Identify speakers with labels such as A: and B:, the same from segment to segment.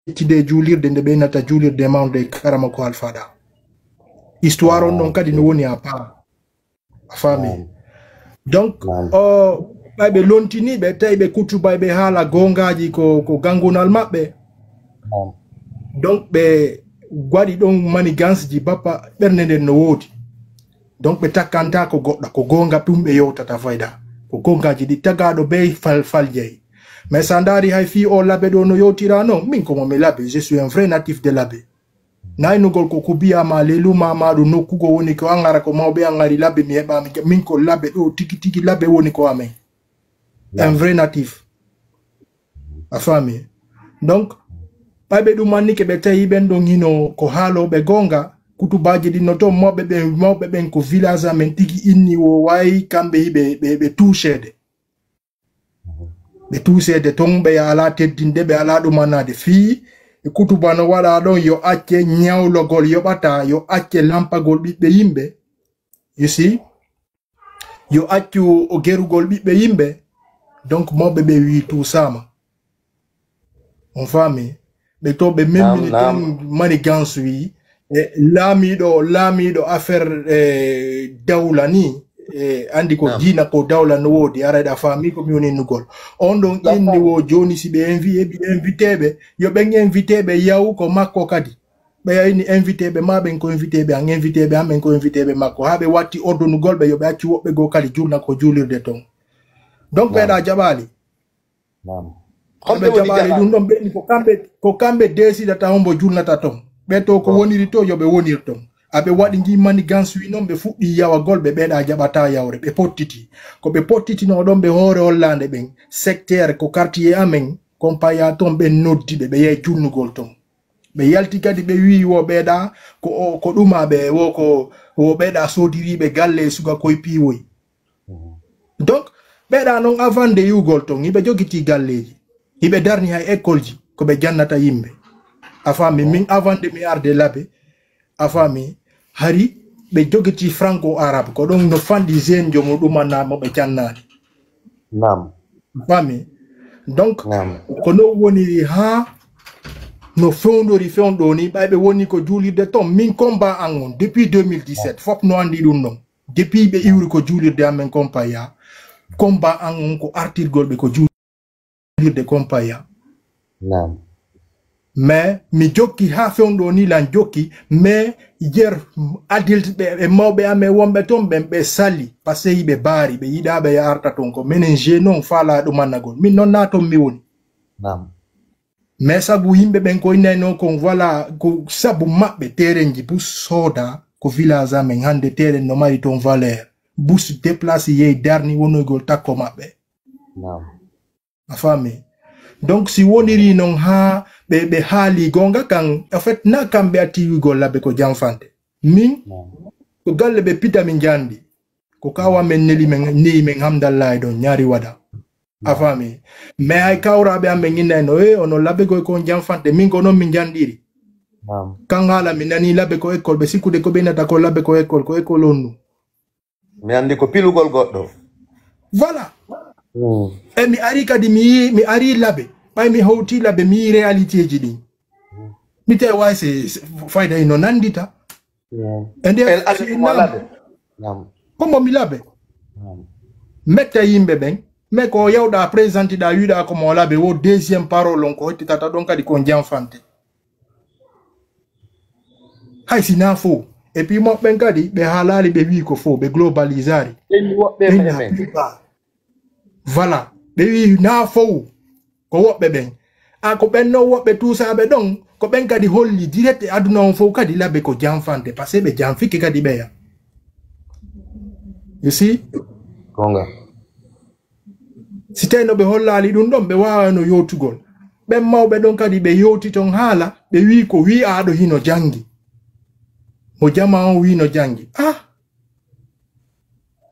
A: de julirde nde ɓe nata julirde mawde karama ko alfaɗa histoire on ɗon kadi no woni a paam a faami donc ɓayɓe lontiniɓe tawi ɓe kutuba ɓe haala gongaji ko gangunal maɓɓe donc ɓe waɗi ɗon manigance ji bappa ɓernde nden no woodi donc ɓe takkanta ko goɗɗa ko gonga ɗum ɓe yewtata fayda ko gongaji ɗi tagaɗo be faljeyi mais sa ndaari hay fi o labe ɗo no yewtira non min komo mi labe je suis un vrai natif de labe naynugol ko biyama leluma maɗo nokkugo woni ko an ara ko mawɓe an ari labe mi heɓami min ko labe ɗo tigi tigi labe woni ko amen un vrai natif a faami donc ɓayɓe ɗum annike ɓe tawi ɓen ɗon hino ko haaloɓe gonga kutubaji ɗin no toon mawɓe ɓen ko village amen tigi inni o wayi kamɓe ɓe tuuseede ɓe tuuseede ton ɓe ala teddinde ɓe ala ɗumanade fii e kutuba no waɗa ɗon yo acce ñawlogol yoɓata yo acce lampagol ɓiɓɓe yimɓe you see yo accu o gerugol ɓiɓɓe yimɓe donc mawɓe ɓe wi tuusama on faami ɓe to ɓe memmini ten manigance wi laamiɗo affaire dawla ni andi ko diina ko dawla no woodi araɗa faami ko mi woni nugol on ɗon inni wo joni si ɓe inviteɓe yo ɓen inviteɓe yaw ko makko kadi ɓe yayni inviteɓe ma ɓen ko inviteɓe an inviteɓe an ɓen ko inviteɓe makko ha ɓe watti ordonugolɓe yo ɓe acci woɓɓe go kadi julna ko julirde ton donc ɓeeɗa jaɓali ɓe jaɓali ɗum ɗon ɓenni ko kamɓe décidata hombo julnata ton ɓe to ko woniri to yoɓe wonir ton aɓe waɗi gi manigance wi noon ɓe fuɗɗi yawagol ɓe ɓeeɗa jaɓata yawre ɓe pottiti ko ɓe pottitino ɗon ɓe hoore hollande ɓen secteur ko quartier amen compaya toon ɓe noddiɓe ɓe yehi julnugol ton ɓe yalti kadi ɓe wi wo ɓeeɗa ko ɗumaɓe wo ɓeeɗa sodiriɓe galle suga koye piiwoy donc ɓeeɗa noon avant de yiwgol ton hiɓe jogiti galleji hiɓe darni hay école ji ko ɓe jannata yimɓe a faami min avant de mi arde labe a faami hari ɓe jogiti franco arabe ko ɗon no fanɗi jeune jomo ɗumanamo ɓe jannani faami donc ko no woniri ha no fewndori fewnɗo ni ɓayɓe woni ko juulirde ton min combat an on depuis 2017 fop no andi ɗum noon depuis ɓe iwri ko juulirde amen compaya combat an on ko artirgol ɓe ko juulirde compaya mais mi jokki ha fewnɗo ni lan jokki mais jer adulte ɓe e mawɓe amen wonɓe toon ɓen ɓe sali par ce que yiɓe baari ɓe yiɗaɓe ya arta toon ko minen je noon faala ɗumannagol min noon na toon mi woni mais sabu yimɓe ɓen ko innayno kon voilà ko sabu maɓɓe terrain ji bus sooda ko village amen hande terrain no mari toon valeur bus déplace yehi darni wonoygol takko maɓɓe a faami donc si woniri noon ha ɓe haali gonga kan en fait na kamɓe attiwigol labbe ko janfante min ko galle ɓe pita min jandi ko kawa men neli men neyi men hamdallahi ɗon ñaari waɗa a faami mais hay kawraɓe amen innayno ono labbe goy ko janfante min ko noon min jandiri kan haala mi nani labbe ko école ɓe sikkude ko ɓeynata ko labbe ko école on nu
B: mi andi ko pilugol goɗɗo
A: voilà e mi ari kadi mi ari labbe ɓay mi hawti labbe mi yi réalité ji ɗin mi tawi way se fayda ino nandita e nder komo mi labbe metta yimɓe ɓen mais ko yawɗa présenté ɗa wiɗa komo labbe wo deuxiéme parole on ko hettitata ɗon kadi ko janfante hay sina fo et puis moɓɓen kadi ɓe haalali ɓe wi ko fo ɓe globalisari voilà ɓe wi na fow ko woɓɓe ɓen ko ɓen no woɓɓe tuusaɓe ɗon ko ɓen kadi holli direct e aduna on fof kadi labbe ko janfante par ce que ɓe janfiki kadi ɓeya you see
B: gonga
A: si tawi no ɓe hollali ɗum ɗon ɓe wawano yewtugol ɓen mawɓe ɗon kadi ɓe yewti ton haala ɓe wi ko wi'aɗo hino jangi mo jama on wi no jangi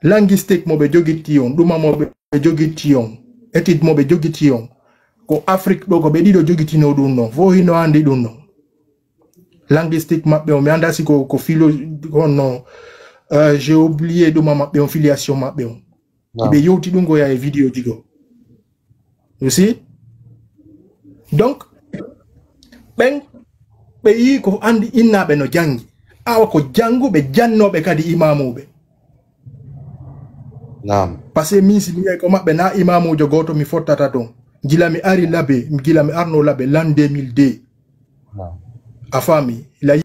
A: linguistique mo ɓe jogitti on ɗuma mo ɓe jogitti on étude mo ɓe jogitti on ko Afrique ɗo ko ɓe ɗiɗo jogitino ɗum noon fo hino andi ɗum noon linguistique maɓɓe on mi anda si ko philo on j'ai oublié ɗuma maɓɓe on filiation maɓɓe on ɓe yewti ɗum go ya e vidéo ji go you see donc ben be yi ko andi inna be no jangi awa ko jangu be janno be kadi imamu be
B: Naam.
A: parce que min si mi ko mabbe na imamu jo goto mi fottata don gila mi ari labe gila mi arno labe l'an 2002
B: Naam.
A: afami la